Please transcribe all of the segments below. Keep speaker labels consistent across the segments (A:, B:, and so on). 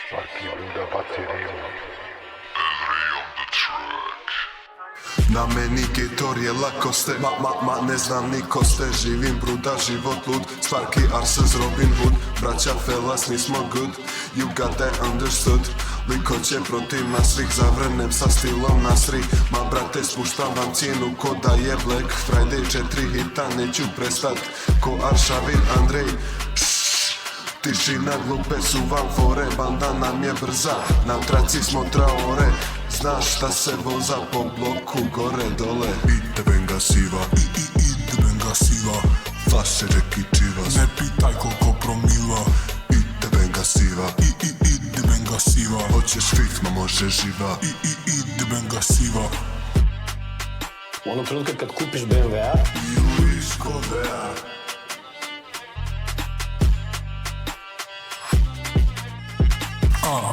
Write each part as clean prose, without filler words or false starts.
A: Sparki, bruda, baci, rimu.
B: Na meni gator je Lacoste, ne znam ni ko ste. Živim, bruda, život lud, Sparki, arsiz, 𝕊𝕀𝕐𝕏. Braća, fellas, nismo good, you got that understood. Lik hoće protiv nas svih, zavrnem sa stilom na sri. Ma brate, spuštam vam cijenu ko da je Black Friday. 4 hita, neću prestat ko Arshavin Andrey. Tišina, glupe su vam fore, banda nam je brza, na traci smo traore. Znaš šta se voza po bloku gore dole.
C: I-i-ide BENGA SIVA, i-i-ide BENGA SIVA. Vaše reki čivas, ne pitaj koliko promila. I-i-ide BENGA SIVA, i-i-ide BENGA SIVA. Hoćeš svih, ma može živa. I-i-ide BENGA SIVA.
D: U onom trenutku kad kupiš BMW-a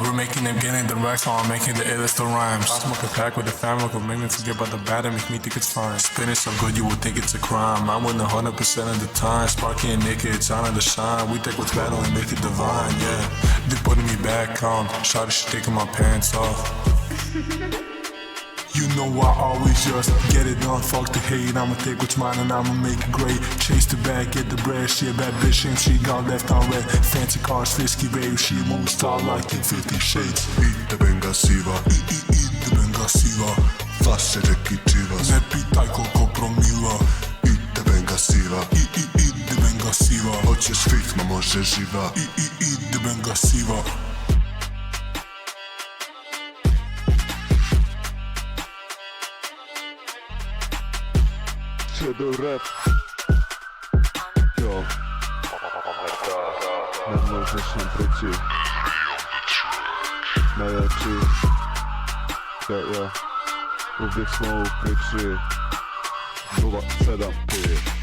E: we're making them getting the racks on, making the illest of rhymes. I smoke a pack with the family, could make me forget about the bad and make me think it's fine. Spinning so good you would think it's a crime. I'm winning 100% of the time. Sparki and naked, it's honor to shine. We take what's battle and make it divine, yeah. They putting me back on, shawty she taking my pants off. You know I always just get it done, fuck the hate. I'ma take what's mine and I'ma make it great. Chase the bag, get the bread, she a bad bitch and she got left on red. Fancy cars, fisky babe, she moves tall like in 50 shades.
C: I-i-ide BENGA SIVA, i-i-ide BENGA SIVA. Vaše reki čivas, ne pitaj koliko promila. I-i-ide BENGA SIVA, i-i-ide BENGA SIVA. Hoćeš svih, ma može živa. I-i-ide BENGA SIVA.
A: Do rap. Jo. Ne možeš nam prići. Najjači. Ja. Uvijek smo u priči. 075